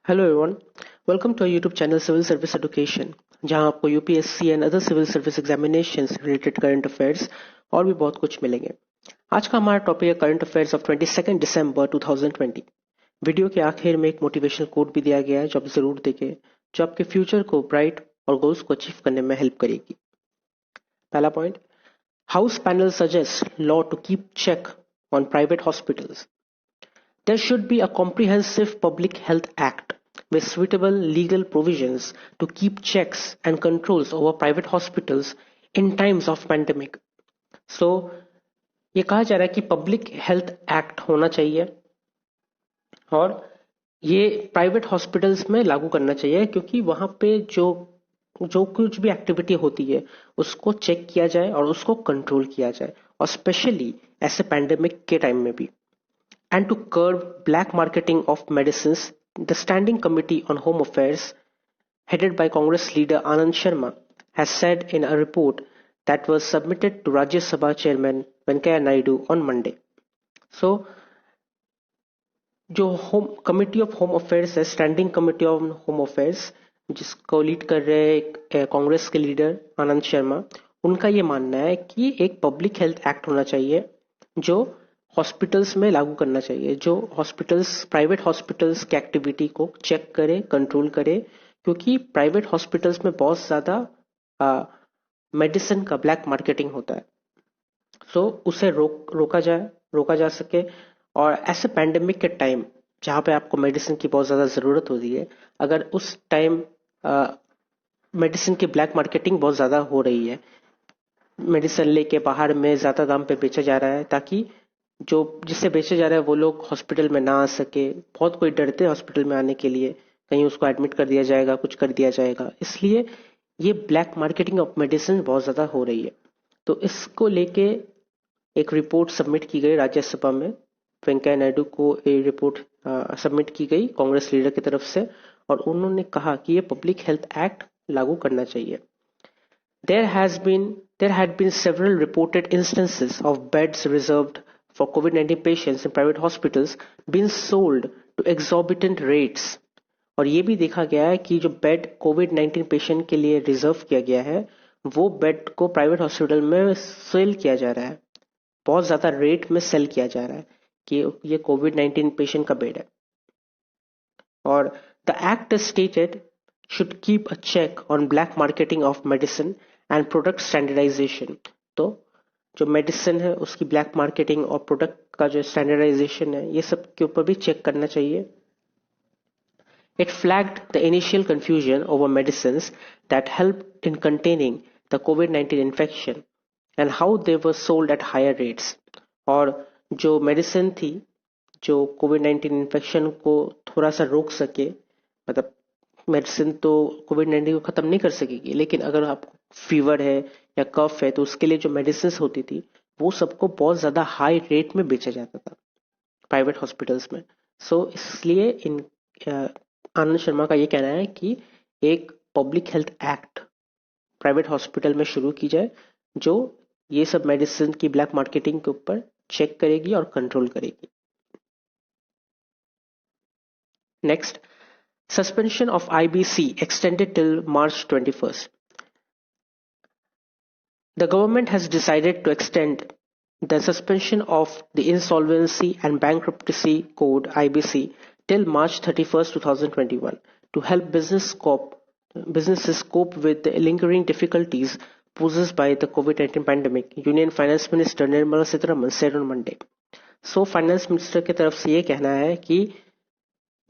Hello everyone, welcome to YouTube channel civil service education, जहां आपको UPSC and other civil service examinations related current affairs और भी बहुत कुछ मिलेंगे। आज का हमारा टॉपिक है current affairs of 22 December 2020। Video के आखिर में एक मोटिवेशनल कोट भी दिया गया है जो आप जरूर देखें, जो आपके फ्यूचर को ब्राइट और गोल्स को अचीव करने में हेल्प करेगी। पहला point, house panel suggest law to keep check on private hospitals. There should be a comprehensive public health act with suitable legal provisions to keep checks and controls over private hospitals in times of pandemic. So, ये कहा जा रहा है कि public health act होना चाहिए और ये प्राइवेट हॉस्पिटल्स में लागू करना चाहिए, क्योंकि वहां पे जो जो कुछ भी एक्टिविटी होती है उसको चेक किया जाए और उसको कंट्रोल किया जाए, और स्पेशली ऐसे पैंडेमिक के टाइम में भी। And to curb black marketing of medicines, the Standing Committee on Home Affairs, headed by Congress leader Anand Sharma, has said in a report that was submitted to Rajya Sabha Chairman Venkaiah Naidu on Monday. So, जो home committee of home affairs है, standing committee of home affairs, जिसको lead कर रहे हैं कांग्रेस के leader Anand Sharma, उनका ये मानना है कि एक पब्लिक हेल्थ एक्ट होना चाहिए जो हॉस्पिटल्स में लागू करना चाहिए, जो हॉस्पिटल्स प्राइवेट हॉस्पिटल्स की एक्टिविटी को चेक करे, कंट्रोल करे, क्योंकि प्राइवेट हॉस्पिटल्स में बहुत ज्यादा मेडिसिन का ब्लैक मार्केटिंग होता है। सो उसे रोका जा सके। और ऐसे पैंडेमिक के टाइम जहाँ पे आपको मेडिसिन की बहुत ज़्यादा ज़रूरत होती है, अगर उस टाइम मेडिसिन की ब्लैक मार्केटिंग बहुत ज़्यादा हो रही है, मेडिसिन लेके बाहर में ज़्यादा दाम पे बेचा जा रहा है, ताकि जो जिससे बेचा जा रहा है वो लोग हॉस्पिटल में ना आ सके। बहुत कोई डरते हैं हॉस्पिटल में आने के लिए, कहीं उसको एडमिट कर दिया जाएगा, कुछ कर दिया जाएगा, इसलिए ये ब्लैक मार्केटिंग ऑफ मेडिसिन बहुत ज़्यादा हो रही है। तो इसको लेके एक रिपोर्ट सबमिट की गई राज्यसभा में, वेंकैया नायडू को ये रिपोर्ट सबमिट की गई कांग्रेस लीडर की तरफ से, और उन्होंने कहा कि ये पब्लिक हेल्थ एक्ट लागू करना चाहिए। There had been several reported instances of beds reserved for COVID-19 patients in private hospitals being sold to exorbitant rates। और ये भी देखा गया है कि जो बेड कोविड-19 पेशेंट के लिए रिजर्व किया गया है, वो बेड को प्राइवेट हॉस्पिटल में सेल किया जा रहा है, बहुत ज्यादा रेट में सेल किया जा रहा है कि ये कोविड-19 पेशेंट का बेड है। और the act stated should keep a check on black marketing of medicine and product standardization। तो जो मेडिसिन है उसकी ब्लैक मार्केटिंग और प्रोडक्ट का जो स्टैंडर्डाइजेशन है, ये सब के ऊपर भी चेक करना चाहिए। It flagged the initial confusion over medicines that helped in containing the COVID-19 infection and how they were sold at higher rates। और जो मेडिसिन थी जो कोविड-19 इन्फेक्शन को थोड़ा सा रोक सके, मतलब मेडिसिन तो कोविड-19 को खत्म नहीं कर सकेगी, लेकिन अगर आपको फीवर है या कफ है तो उसके लिए जो मेडिसिन होती थी वो सबको बहुत ज्यादा हाई रेट में बेचा जाता था प्राइवेट हॉस्पिटल्स में। सो इसलिए इन आनंद शर्मा का ये कहना है कि एक public health act private hospital में शुरू की जाए, जो ये सब मेडिसिन की ब्लैक मार्केटिंग के ऊपर चेक करेगी और कंट्रोल करेगी। Next, suspension of IBC extended till March 21st। The government has decided to extend the suspension of the Insolvency and Bankruptcy Code (IBC) till March 31st, 2021 to help businesses cope with the lingering difficulties posed by the COVID-19 pandemic, Union Finance Minister Nirmala Sitharaman said on Monday। So, Finance Minister की तरफ से ये कहना है कि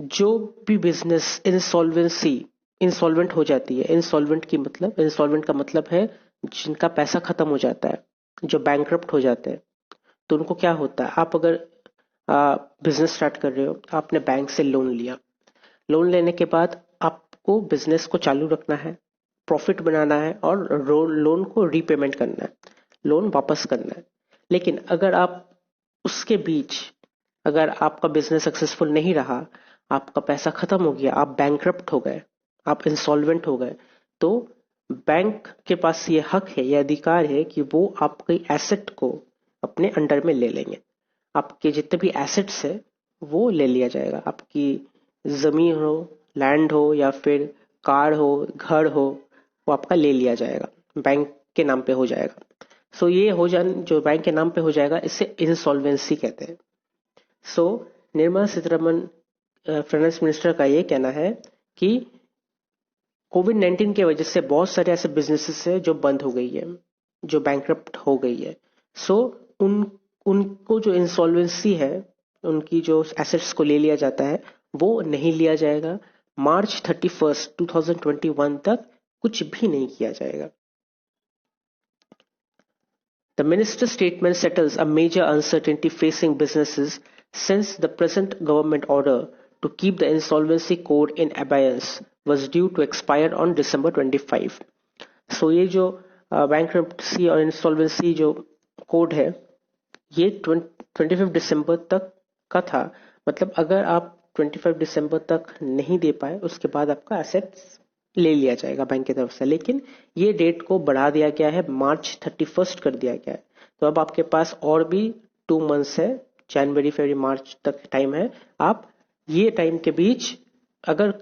जो भी business insolvent हो जाती है, इंसॉल्वेंट का मतलब है जिनका पैसा खत्म हो जाता है, जो बैंकरप्ट हो जाते हैं। तो उनको क्या होता है, आप अगर बिजनेस स्टार्ट कर रहे हो, आपने बैंक से लोन लिया, लोन लेने के बाद आपको बिजनेस को चालू रखना है, प्रॉफिट बनाना है और लोन को रीपेमेंट करना है, लोन वापस करना है। लेकिन अगर आप उसके बीच अगर आपका बिजनेस सक्सेसफुल नहीं रहा, आपका पैसा खत्म हो गया, आप बैंकरप्ट हो गए, आप इंसॉल्वेंट हो गए, तो बैंक के पास ये हक है, ये अधिकार है कि वो आपके एसेट को अपने अंडर में ले लेंगे। आपके जितने भी एसेट्स है वो ले लिया जाएगा, आपकी जमीन हो, लैंड हो या फिर कार हो, घर हो, वो आपका ले लिया जाएगा, बैंक के नाम पे हो जाएगा। सो ये हो जान जो बैंक के नाम पे हो जाएगा इसे इंसॉल्वेंसी कहते हैं। सो निर्मला सीतारमन फाइनेंस मिनिस्टर का ये कहना है कि कोविड-19 की वजह से बहुत सारे ऐसे बिजनेसेस है जो बंद हो गई है, जो बैंकरप्ट हो गई है। सो उन उनको जो इंसॉल्वेंसी है, उनकी जो एसेट्स को ले लिया जाता है वो नहीं लिया जाएगा। मार्च 31 2021 तक कुछ भी नहीं किया जाएगा। The minister's statement settles a major uncertainty facing businesses since the present government order to keep the insolvency code in abeyance was due to expire on December 25. So ये जो bankruptcy और insolvency जो कोड है ये 25 दिसंबर तक का था। मतलब अगर आप 25 दिसंबर तक नहीं दे पाए उसके बाद आपका एसेट्स ले लिया जाएगा बैंक की तरफ से। लेकिन ये डेट को बढ़ा दिया गया है, मार्च 31 कर दिया गया है। तो अब आपके पास और भी 2 मंथ्स है, जनवरी फरवरी मार्च तक टाइम है। आप ये टाइम के बीच अगर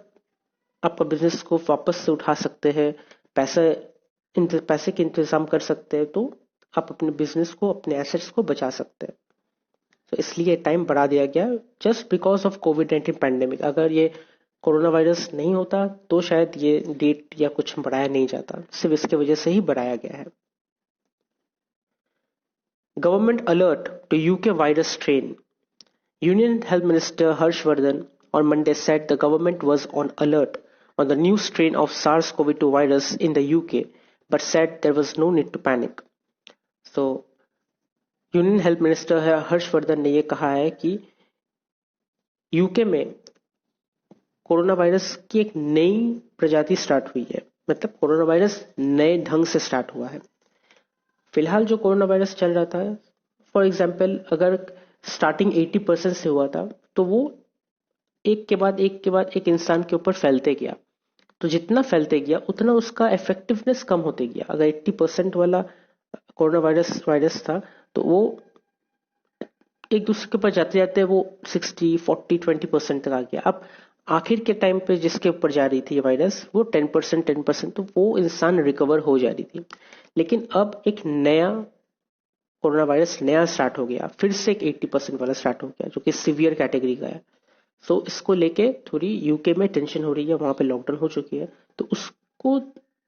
आपका बिजनेस को वापस से उठा सकते हैं, पैसे के इंतजाम कर सकते हैं, तो आप अपने बिजनेस को, अपने एसेट्स को बचा सकते हैं। तो इसलिए टाइम बढ़ा दिया गया just because of covid pandemic. अगर ये कोरोना वायरस नहीं होता तो शायद ये डेट या कुछ बढ़ाया नहीं जाता, सिर्फ इसकी वजह से ही बढ़ाया गया है। Government alert to UK virus strain. Union Health Minister Harshvardhan on Monday said the government was on alert on the new strain of SARS-CoV-2 virus in the UK, but said there was no need to panic. So, union health minister Harshvardhan ने ये कहा है कि UK में corona virus की एक नई प्रजाति स्टार्ट हुई है। मतलब कोरोना वायरस नए ढंग से स्टार्ट हुआ है। फिलहाल जो कोरोना वायरस चल रहा था, फॉर एग्जाम्पल अगर स्टार्टिंग 80% से हुआ था तो वो एक के बाद एक इंसान के ऊपर फैलते गया। तो जितना फैलते गया उतना उसका इफेक्टिवनेस कम होते गया। अगर 80% वाला कोरोना वायरस था तो वो एक दूसरे के ऊपर जाते जाते वो 60, 40, 20% तक आ गया। अब आखिर के टाइम पे जिसके ऊपर जा रही थी ये वायरस वो 10%, तो वो इंसान रिकवर हो जा रही थी। लेकिन अब एक नया कोरोना वायरस नया स्टार्ट हो गया, फिर से एक 80% वाला स्टार्ट हो गया जो कि सीवियर कैटेगरी का है। सो इसको लेके थोड़ी यूके में टेंशन हो रही है, वहां पे लॉकडाउन हो चुकी है। तो उसको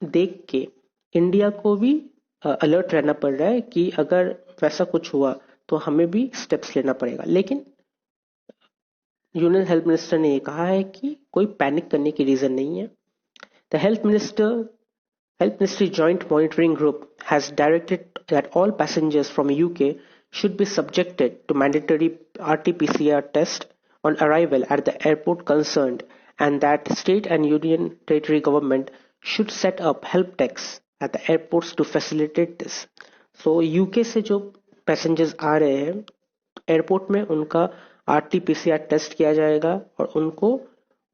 देख के इंडिया को भी अलर्ट रहना पड़ रहा है कि अगर वैसा कुछ हुआ तो हमें भी स्टेप्स लेना पड़ेगा। लेकिन यूनियन हेल्थ मिनिस्टर ने ये कहा है कि कोई पैनिक करने की रीजन नहीं है। The Health Ministry Joint Monitoring Group has directed that all passengers from UK should be subjected to mandatory RT-PCR test on arrival at the airport concerned, and that state and union territory government should set up help desks at the airports to facilitate this. So UK से जो passengers आ रहे हैं airport में उनका RT-PCR test किया जाएगा और उनको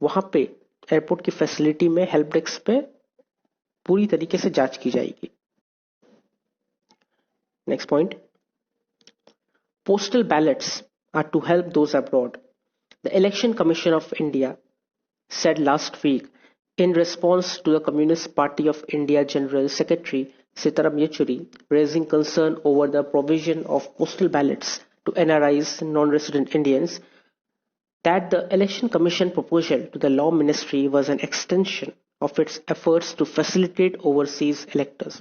वहां पे एयरपोर्ट की फैसिलिटी में हेल्प डेस्क पे पूरी तरीके से जांच की जाएगी। Next point, postal ballots are to help those abroad. The election commission of India said last week in response to the Communist Party of India General Secretary Sitaram Yechuri raising concern over the provision of postal ballots to NRIs, non-resident Indians, that the Election Commission proposal to the Law Ministry was an extension of its efforts to facilitate overseas electors.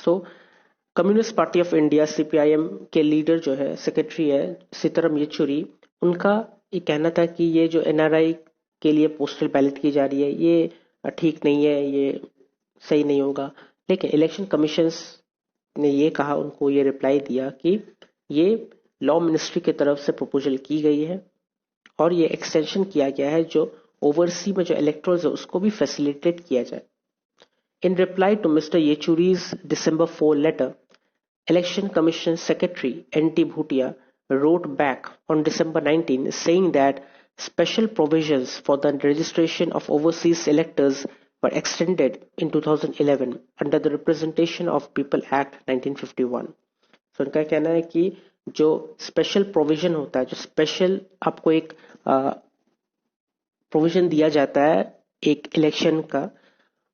So, communist party of India CPIM के leader जो है, secretary है सीताराम येचुरी, उनका ये कहना था कि ये जो NRI के लिए पोस्टल बैलेट की जा रही है ये ठीक नहीं है, ये सही नहीं होगा। लेकिन इलेक्शन कमीशन ने ये कहा, उनको ये रिप्लाई दिया कि ये लॉ मिनिस्ट्री की तरफ से प्रपोजल की गई है और ये एक्सटेंशन किया गया है जो ओवरसी में जो इलेक्टोर्स है उसको भी फैसिलिटेट किया जाए। In reply to Mr. Yechuri's December 4 letter, Election Commission Secretary N.T. Bhutia wrote back on December 19 saying that special provisions for the registration of overseas electors were extended in 2011 under the Representation of People Act 1951. So उनका कहना है कि जो special provision होता है, जो special आपको एक प्रोविजन दिया जाता है एक इलेक्शन का,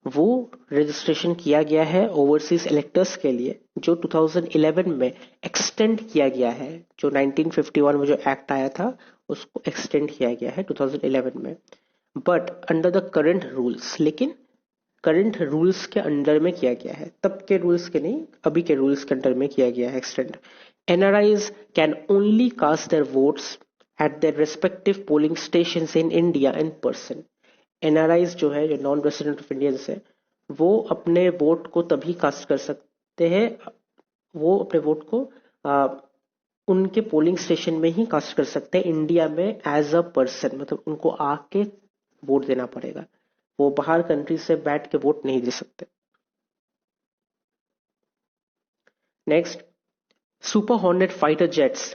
वो रजिस्ट्रेशन किया गया है ओवरसीज इलेक्टर्स के लिए, जो 2011 में एक्सटेंड किया गया है। जो 1951 में जो एक्ट आया था उसको एक्सटेंड किया गया है 2011 में, but under the current rules. लेकिन करंट रूल्स के अंडर में किया गया है, तब के रूल्स के नहीं, अभी के रूल्स के अंडर में किया गया है extend. NRIs can only cast their votes at their respective polling stations in India in person. NRIs जो है, जो नॉन रेसिडेंट ऑफ इंडियंस है, वो अपने वोट को तभी कास्ट कर सकते हैं, वो अपने वोट को उनके पोलिंग स्टेशन में ही कास्ट कर सकते हैं इंडिया में एज अ पर्सन, मतलब उनको आके वोट देना पड़ेगा, वो बाहर कंट्री से बैठ के वोट नहीं दे सकते। Next, super hornet fighter jets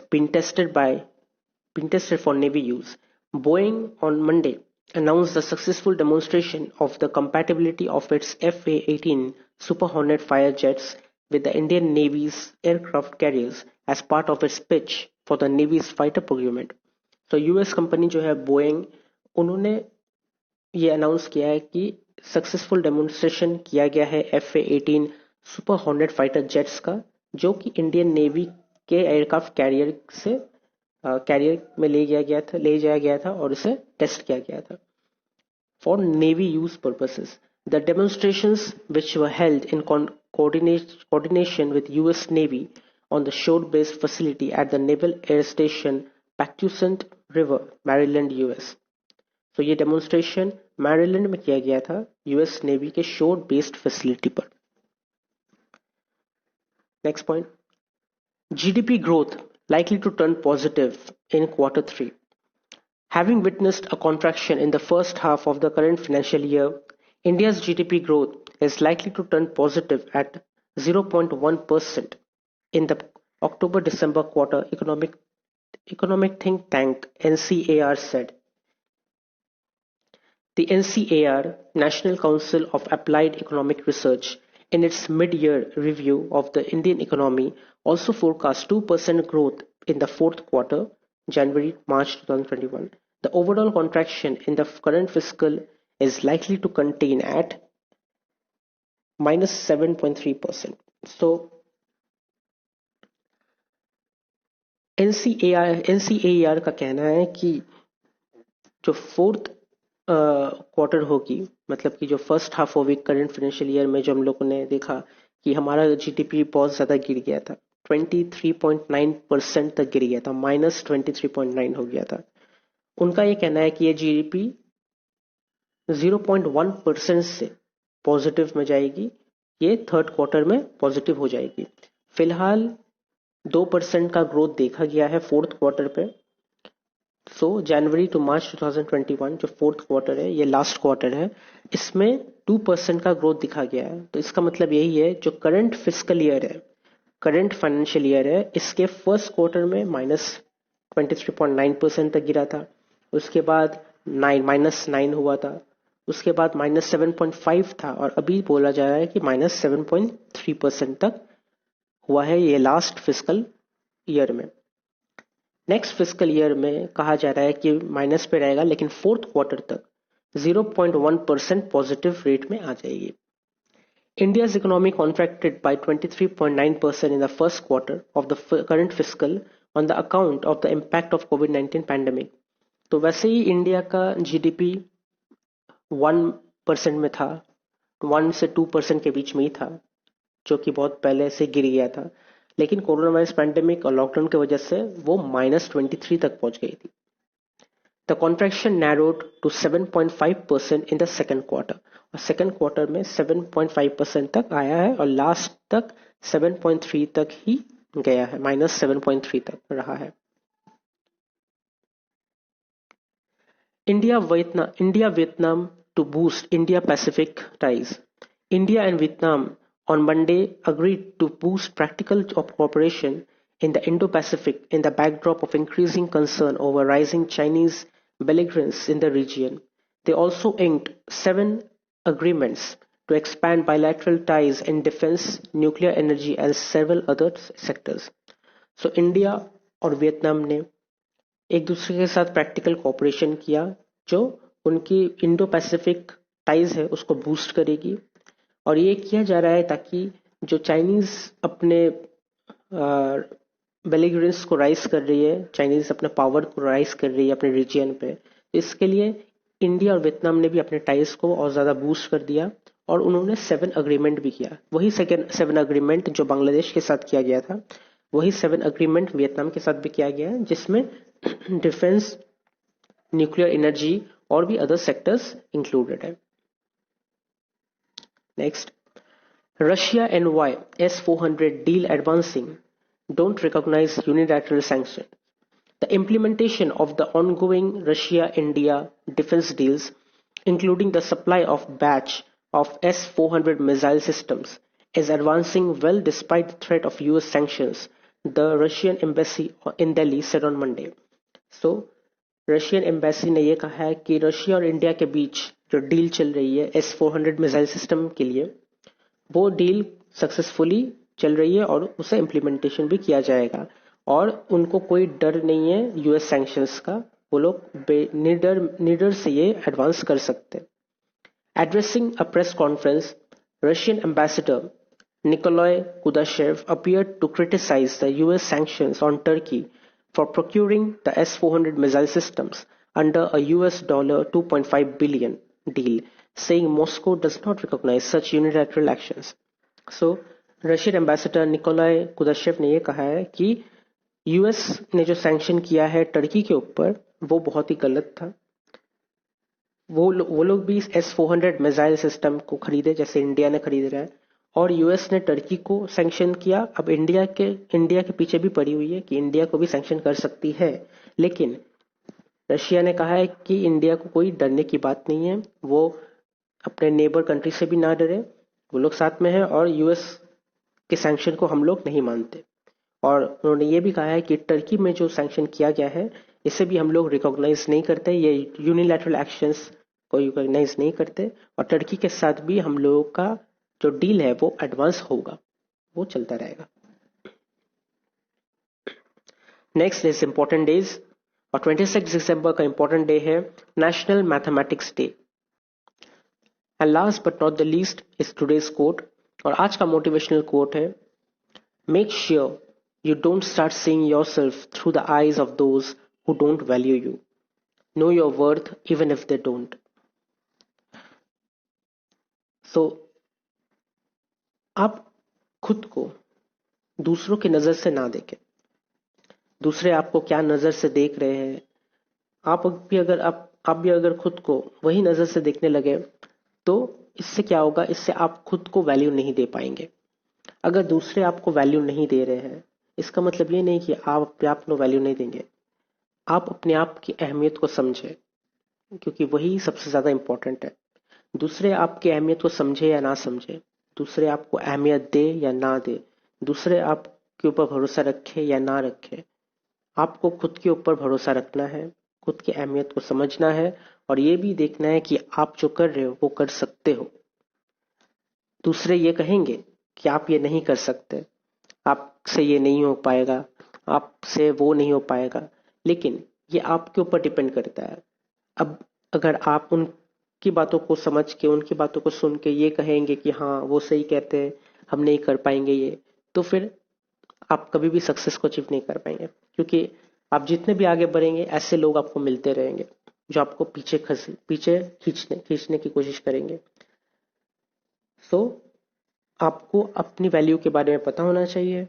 been tested for Navy use. Boeing on Monday announced the successful demonstration of the compatibility of its FA-18 Super Hornet fighter jets with the Indian Navy's aircraft carriers as part of its pitch for the Navy's fighter procurement. तो US company जो है Boeing, उन्होंने ये announce किया है कि successful demonstration किया गया है FA-18 super hornet fighter jets का, जो कि इंडियन नेवी के एयरक्राफ्ट कैरियर में ले जाया गया था और इसे टेस्ट किया गया था for navy use purposes. The demonstrations which were held in coordination with US Navy on the shore-based facility at the Naval Air Station Patuxent River, Maryland, US. तो ये डेमोन्स्ट्रेशन मैरीलैंड में किया गया था यूएस नेवी के शोर based facility पर। Next point, GDP growth likely to turn positive in quarter 3. Having witnessed a contraction in the first half of the current financial year, India's GDP growth is likely to turn positive at 0.1% in the October-December quarter, economic think tank NCAR said. The NCAR, National Council of Applied Economic Research, in its mid-year review of the Indian economy, also forecast 2% growth in the fourth quarter, January-March 2021. The overall contraction in the current fiscal is likely to contain at minus 7.3%. So, NCAR का कहना है कि जो fourth quarter होगी, मतलब कि जो first half होगी करंट फाइनेंशियल ईयर में, जो हम लोगों ने देखा कि हमारा जीडीपी बहुत ज्यादा गिर गया था, 23.9% तक गिर गया था, माइनस 23.9 हो गया था। उनका ये कहना है कि ये जीडीपी 0.1% से पॉजिटिव में जाएगी, ये थर्ड क्वार्टर में पॉजिटिव हो जाएगी। फिलहाल 2% का ग्रोथ देखा गया है फोर्थ क्वार्टर पे। सो जनवरी टू मार्च 2021 जो फोर्थ क्वार्टर है, ये लास्ट क्वार्टर है, इसमें 2% का ग्रोथ दिखा गया है। तो इसका मतलब यही है, जो करंट फिजिकल ईयर है, करंट फाइनेंशियल ईयर है, इसके फर्स्ट क्वार्टर में माइनस 23.9% तक गिरा था, उसके बाद माइनस 9 हुआ था, उसके बाद माइनस 7.5 था, और अभी बोला जा रहा है कि माइनस 7.3% तक हुआ है ये लास्ट फिजिकल ईयर में। नेक्स्ट फिजिकल ईयर में कहा जा रहा है कि माइनस पे रहेगा, लेकिन फोर्थ क्वार्टर तक 0.1% पॉजिटिव रेट में आ जाएगी। India's economy contracted by 23.9% in the first quarter of the current fiscal on the account of the impact of COVID-19 pandemic. तो वैसे ही इंडिया का जीडीपी 1% में था, 1 से 2% के बीच में ही था, जो कि बहुत पहले से गिर गया था, लेकिन कोरोना वायरस पैंडेमिक और लॉकडाउन की वजह से वो -23 तक पहुंच गई थी। The contraction narrowed to 7.5% in the second quarter, और सेकेंड क्वार्टर में 7.5% तक आया है, और लास्ट तक 7.3 तक ही गया है, -7.3 तक रहा है। India Vietnam to boost India Pacific ties. India and Vietnam on Monday agreed to boost practical cooperation in the Indo-Pacific in the backdrop of increasing concern over rising Chinese belligerence in the region. They also inked 7 agreements to expand bilateral ties in defense, nuclear energy and several other sectors. So India और Vietnam ने एक दूसरे के साथ practical cooperation किया, जो उनकी Indo Pacific ties है उसको बूस्ट करेगी। और ये किया जा रहा है ताकि जो चाइनीज अपने बेलिगरेंस को राइज कर रही है, चाइनीज अपने पावर को राइज कर रही है अपने रीजन पे, इसके लिए इंडिया और वियतनाम ने भी अपने टाइज को और ज्यादा बूस्ट कर दिया और उन्होंने 7 अग्रीमेंट भी किया। वही सेकंड 7 अग्रीमेंट जो बांग्लादेश के साथ किया गया था, वही 7 अग्रीमेंट वियतनाम के साथ भी किया गया है, जिसमें डिफेंस, न्यूक्लियर एनर्जी और भी अदर सेक्टर्स इंक्लूडेड है। Next, Russia and why S-400 deal advancing don't recognize unilateral sanctions. The implementation of the ongoing Russia-India defense deals, including the supply of batch of S-400 missile systems, is advancing well despite the threat of US sanctions, the Russian embassy in Delhi said on Monday. So, Russian embassy ने यह कहा है कि Russia और India के बीच जो deal चल रही है S-400 मिसाइल सिस्टम के लिए, वो डील सक्सेसफुली चल रही है और उसे इम्प्लीमेंटेशन भी किया जाएगा और उनको कोई डर नहीं है यूएस सैंक्शंस का। वो लोग निडर से ये एडवांस कर सकते हैं। Addressing a press conference, Russian ambassador Nikolai Kudashev appeared to criticize the US sanctions on Turkey for procuring the S-400 missile systems under a US $2.5 billion deal, saying Moscow does not recognize such unilateral actions. So, Russian ambassador Nikolai Kudashev ने यह कहा है कि US ने जो sanction किया है Turkey के ऊपर वो बहुत ही गलत था। वो लोग भी S-400 मिसाइल सिस्टम को खरीदे जैसे इंडिया ने खरीद रहा है, और यूएस ने टर्की को सैंक्शन किया। अब इंडिया के पीछे भी पड़ी हुई है कि इंडिया को भी सैंक्शन कर सकती है, लेकिन रशिया ने कहा है कि इंडिया को कोई डरने की बात नहीं है, वो अपने नेबर कंट्री से भी ना डरे, वो लोग साथ में है और यूएस के सैंक्शन को हम लोग नहीं मानते। और उन्होंने ये भी कहा है कि टर्की में जो सैंक्शन किया गया है इसे भी हम लोग रिकॉग्नाइज नहीं करते, ये यूनिलैटरल एक्शंस को रिकॉग्नाइज नहीं करते, और टर्की के साथ भी हम लोगों का जो डील है वो एडवांस होगा, वो चलता रहेगा। नेक्स्ट इज इंपॉर्टेंट डेज, और 26 दिसंबर का इंपॉर्टेंट डे है national mathematics day. And last but not the least is today's quote, और आज का मोटिवेशनल कोट है, make sure you don't start seeing yourself through the eyes of those who don't value you. Know your worth even if they don't. So, आप खुद को दूसरों की नजर से ना देखें। दूसरे आपको क्या नजर से देख रहे हैं, आप भी अगर खुद को वही नजर से देखने लगे तो इससे क्या होगा, इससे आप खुद को वैल्यू नहीं दे पाएंगे। अगर दूसरे आपको वैल्यू नहीं दे रहे हैं, इसका मतलब ये नहीं कि आप अपने आप को वैल्यू नहीं देंगे। आप अपने आप की अहमियत को समझें, क्योंकि वही सबसे ज्यादा इंपॉर्टेंट है। दूसरे आपकी अहमियत को समझे या ना समझे, दूसरे आपको अहमियत दे या ना दे, दूसरे आपके ऊपर भरोसा रखे या ना रखे, आपको खुद के ऊपर भरोसा रखना है, खुद की अहमियत को समझना है और ये भी देखना है कि आप जो कर रहे हो वो कर सकते हो। दूसरे ये कहेंगे कि आप ये नहीं कर सकते, आपसे ये नहीं हो पाएगा, आपसे वो नहीं हो पाएगा, लेकिन ये आपके ऊपर डिपेंड करता है। अब अगर आप उनकी बातों को समझ के, उनकी बातों को सुन के ये कहेंगे कि हाँ वो सही कहते हैं, हम नहीं कर पाएंगे ये, तो फिर आप कभी भी सक्सेस को अचीव नहीं कर पाएंगे, क्योंकि आप जितने भी आगे बढ़ेंगे ऐसे लोग आपको मिलते रहेंगे जो आपको पीछे खींचने की कोशिश करेंगे। सो आपको अपनी वैल्यू के बारे में पता होना चाहिए,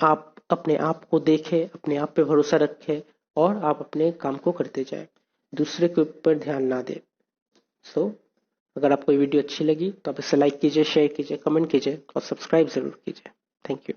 आप अपने आप को देखें, अपने आप पे भरोसा रखें और आप अपने काम को करते जाएं, दूसरे के ऊपर ध्यान ना दें। अगर आपको ये वीडियो अच्छी लगी तो आप इसे लाइक कीजिए, शेयर कीजिए, कमेंट कीजिए और सब्सक्राइब जरूर कीजिए। Thank you.